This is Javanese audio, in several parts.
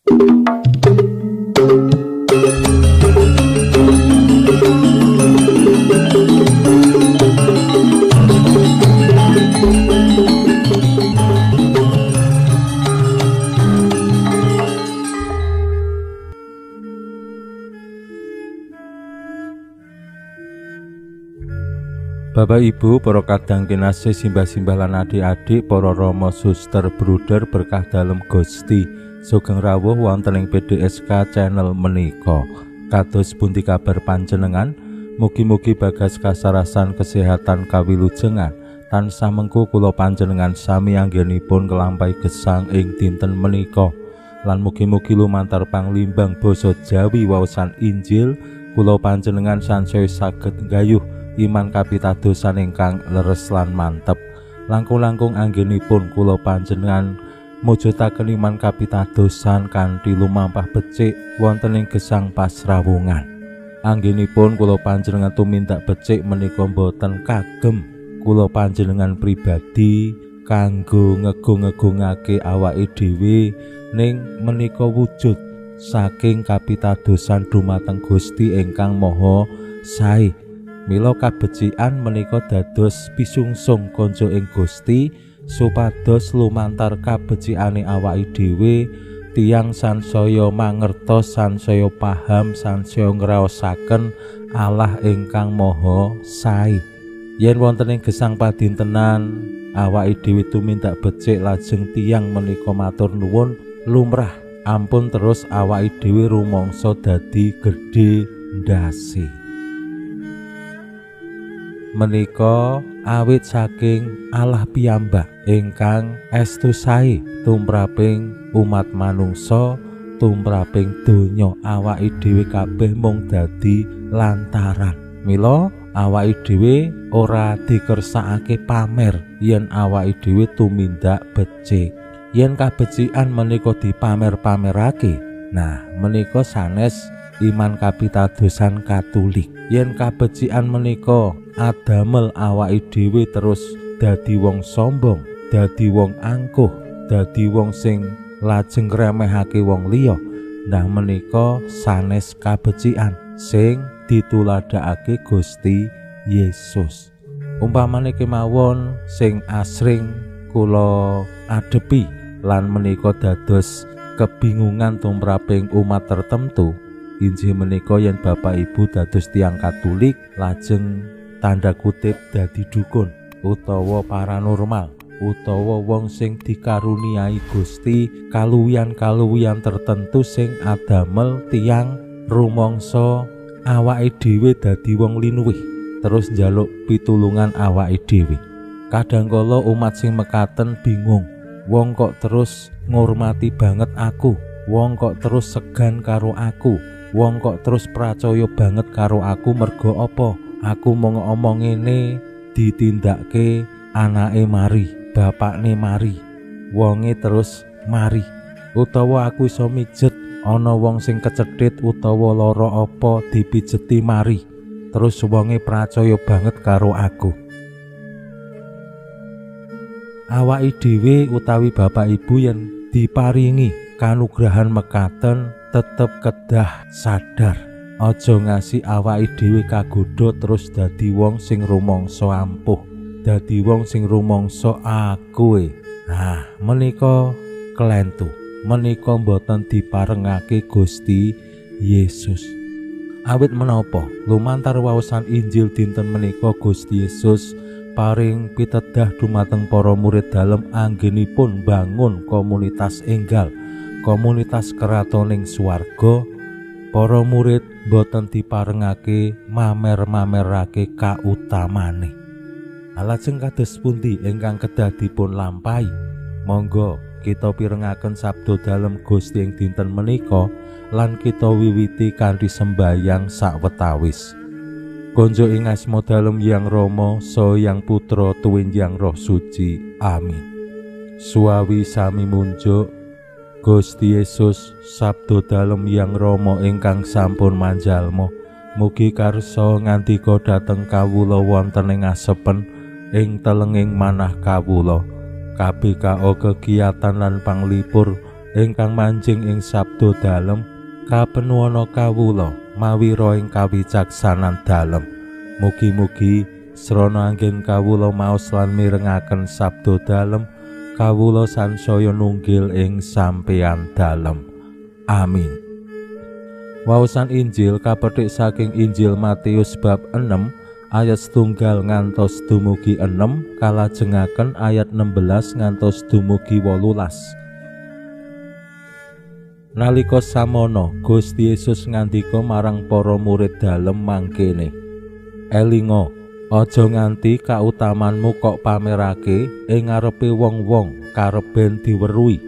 Bapak Ibu, para kadang kinasih, simbah-simbah lan adik-adik, para rama suster bruder berkah dalem Gusti, sugeng rawuh wonten ing PDSK channel menika. Kados pundi kabar panjenengan? Mugi-mugi bagas kasarasan kesehatan kawilujengan tansah mengku kula panjenengan sami anggenipun nglampahi gesang ing dinten menika. Lan mugi-mugi lumantar panglimbang basa Jawi waosan Injil kula panjenengan sansaya saged nggayuh iman kapitadosan ingkang leres lan mantep. Langkung-langkung anggenipun kula panjenengan mujudaken iman kapitadosan kanthi lumampah becik wonten ing gesang pasrawungan. Anggenipun kula panjenengan tumindak becik menika boten kagem kula panjenengan pribadi kanggo ngegung-ngegungake awake dhewe, ning menika wujud saking kapitadosan dumateng Gusti ingkang Maha Sae. Mila kabecikan menika dados pisungsung konco ing Gusti supados lumantar kabecikane awake dhewe tiyang sansaya mangertos, sansaya paham, sansaya ngraosaken Allah ingkang Maha Sae. Yen wonten ing gesang padintenan awake dhewe tumindak becik lajeng tiyang menika matur nuwun lumrah ampun terus awake dhewe rumangsa dadi gedhe ndase. Menika awit saking Allah piyambak ingkang estu sae tumraping umat manungsa, tumraping donya. Awake dhewe kabeh mung dadi lantaran. Mila awake dhewe ora dikersakake pamer yen awake dhewe tumindak becik. Yen kabecikan menika dipamer-pamerake, nah menika sanes iman kapitadosan Katolik. Yen kabecikan menika adamel awake dhewe terus dadi wong sombong, dadi wong angkuh, dadi wong sing lajeng ngremehake wong liya, nah menika sanes kabecikan sing dituladakake Gusti Yesus. Umpamane kemawon sing asring kula adepi lan menika dados kebingungan tumraping umat tertentu. Injih menika yen Bapak Ibu dados tiyang Katolik lajeng tanda kutip dadi dukun utawa paranormal utawa wong sing dikaruniai Gusti kaluwihan-kaluwihan tertentu sing adamel tiyang rumangsa awake dhewe dadi wong linuwih terus njaluk pitulungan awake dhewe. Kadangkala umat sing mekaten bingung, wong kok terus ngurmati banget aku, wong kok terus segan karo aku, wong kok terus percaya banget karo aku mergo apa? Aku mau ngomong ngene ditindakke anake mari, bapakne mari, wonge terus mari. Utawa aku iso mijet ana wong sing kecethit utawa lara apa dipijeti mari, terus wonge percaya banget karo aku. Awake dhewe utawi Bapak Ibu yen diparingi kanugrahan mekaten tetep kedah sadar aja ngasih awake dhewe kagodha terus dadi wong sing rumangsa ampuh, dadi wong sing rumangsa aku. Nah menika kelentu, menika boten diparengake Gusti Yesus. Awit menapa lumantar waosan Injil dinten menika Gusti Yesus paring pitedah dumateng para murid dalem anggenipun bangun komunitas enggal, komunitas keratoning swarga. Para murid boten diparengake mamer-mamerake kautamane. Lajeng kados pundi ingkang kedah dipun lampahi? Monggo kita pirengaken sabda dalem Gusti ing dinten menika lan kita wiwiti kanthi sembayang sawetawis. Konjo ing asma dalem Hyang Rama saha Hyang Putra tuwin Hyang Roh Suci. Amin. Suawi sami munjuk Gusti Yesus sabda dalem Hyang Rama ingkang sampun manjalma, mugi karsa ngandika dhateng kawula wonten ing asepen ing telenging manah kawula. KBKO kegiatan lan panglipur ingkang manjing ing sabda dalem kapenuwana kawula mawi roh ing kawicaksanan dalem. Mugi-mugi srana anggen kawula maos lan mirengaken sabda dalem kawula sansaya nunggil ing sampeyan dalem. Amin. Waosan Injil kapetik saking Injil Matius bab 6 ayat 1 ngantos dumugi 6, kalajengaken ayat 16 ngantos dumugi 18. Nalika samono Gusti Yesus ngandika marang para murid dalem mangkene, "Elinga, aja nganti kautamanmu kok pamerake ing ngarepe wong-wong kareben diweruhi.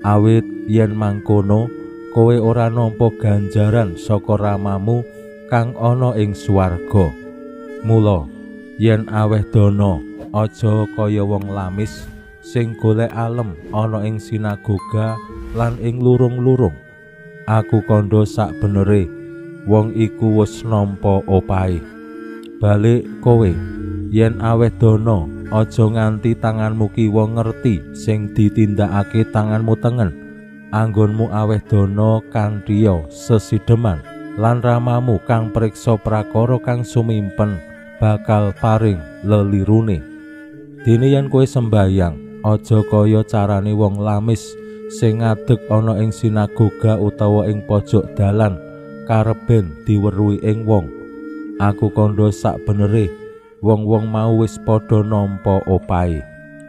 Awit yen mangkono kowe ora nampa ganjaran saka Ramamu kang ana ing swarga. Mula yen aweh dana aja kaya wong lamis sing golek alem ana ing sinagoga lan ing lurung-lurung. Aku kandha sak benere wong iku wis nampa opahe. Balik kowe yen aweh dana aja nganti tanganmu kiwa ngerti sing ditindakake tanganmu tengen. Anggonmu aweh dana kanthi sesideman lan Ramamu kang priksa prakara kang sumimpen bakal paring lelirune. Dene yen kowe sembayang aja kaya carane wong lamis sing ngadeg ana ing sinagoga utawa ing pojok dalan kareben diweruhi ing wong. Aku kandha sak benere wong-wong mau wis padha nampa opahe.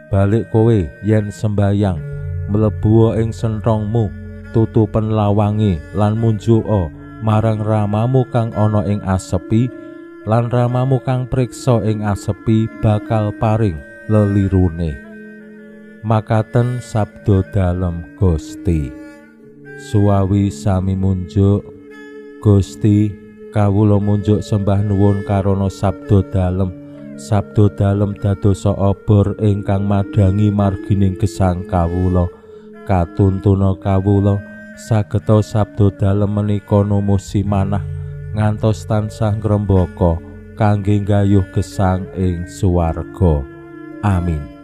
Balik kowe yen sembayang mlebu ing senthongmu tutupen lawange lan munjuk marang Ramamu kang ana ing asepi, lan Ramamu kang priksa ing asepi bakal paring lelirune." Makaten sabda dalem Gusti. Suwawi sami munjuk. Gusti, kawula munjuk sembah nuwun karana sabda dalem. Sabda dalem dadosa obor ingkang madangi margining gesang kawula. Katuntuna kawula sageta sabda dalem menika numusi manah ngantos tansah ngrembaka kangge nggayuh gesang ing swarga. Amin.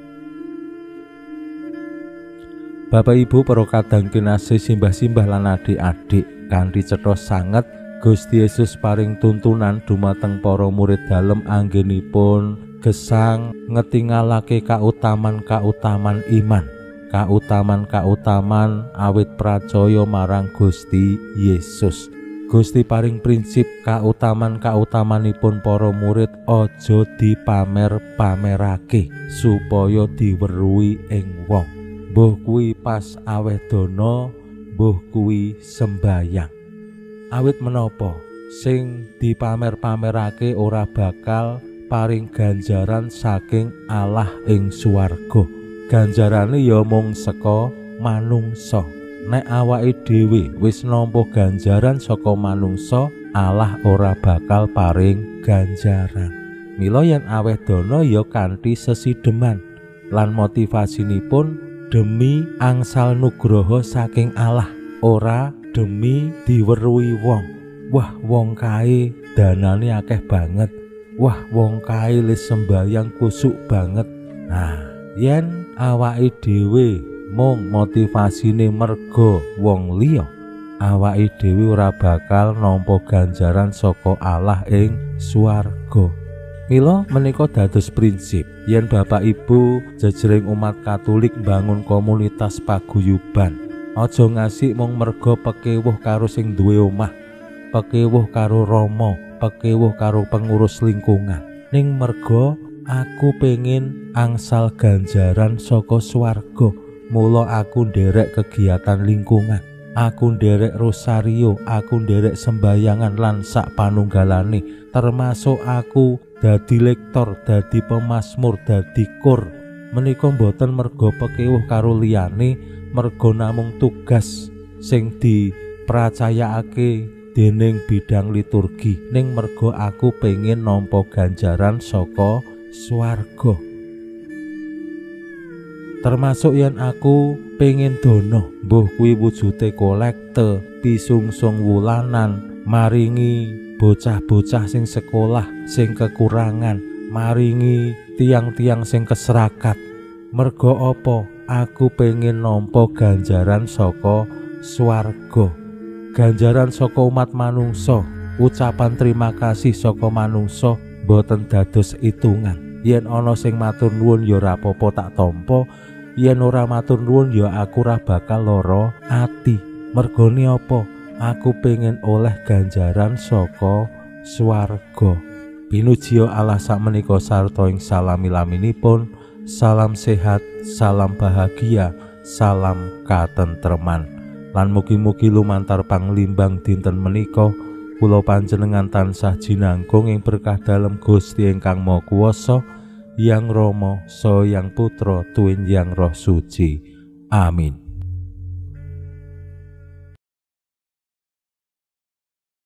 Bapak Ibu para kadang kinasih simbah-simbah lan adik-adik, kanthi cetha sanget Gusti Yesus paring tuntunan dumateng para murid dalem anggenipun gesang ngetingalake kautaman-kautaman iman, kautaman-kautaman awit pracaya marang Gusti Yesus. Gusti paring prinsip kautaman-kautamanipun para murid aja dipamer-pamerake supaya diweruhi ing wong. Mbuh kuwi pas aweh dana, mbuh kuwi sembayang. Awit menapa sing dipamer-pamerake ora bakal paring ganjaran saking Allah ing swarga. Ganjarane ya mung saka manungsa. Nek awake dhewe wis nampa ganjaran saka manungsa, Allah ora bakal paring ganjaran. Mila yen aweh dana ya kanthi sesideman lan motivasinipun demi angsal nugroho saking Allah, ora demi diweruhi wong. Wah, wong kae danane akeh banget. Wah, wong kae lis sembayang kusuk banget. Nah, yen awake dhewe mung motivasine merga wong liya, awake dhewe ora bakal nampa ganjaran saka Allah ing swarga. Mila menika dados prinsip yen Bapak Ibu jejering umat Katolik bangun komunitas paguyuban, aja ngasih mung merga pekewuh karo sing duwe omah, pekewuh karo rama, pekewuh karo pengurus lingkungan, ning merga aku pengin angsal ganjaran saka swarga. Mula aku nderek kegiatan lingkungan, aku nderek rosario, aku nderek sembayangan lan sak panunggalane, termasuk aku dadi lektor, dadi pemasmur, dadi kur. Menika mboten merga pekewuh karo liyane, merga namung tugas sing dipracayakake dening bidang liturgi, ning merga aku pengin nampa ganjaran saka swarga. Termasuk yen aku pengin dono, mbuh kuwi wujute kolekte, pisungsung wulanan, maringi bocah-bocah sing sekolah sing kekurangan, maringi tiang-tiang sing keserakat, Merga apa? Aku pengen nampa ganjaran saka swarga, ganjaran saka umat manungsa. Ucapan terima kasih saka manungsa boten dados itungan. Yen ana sing matur nuwun ya ora apa-apa tak tampa, yen ora matur nuwun ya aku ora bakal lara ati. Mergane apa? Aku pengen oleh ganjaran saka swarga. Pinuji Allah sakmenika sarta ing salami-laminipun. Salam sehat, salam bahagia, salam katentreman. Lan mugi-mugi lumantar panglimbang dinten menika kula panjenengan tansah jinangkung ing berkah dalem Gusti ingkang Maha Kuwasa, Yang Rama saha Yang Putra tuwin Yang Roh Suci. Amin.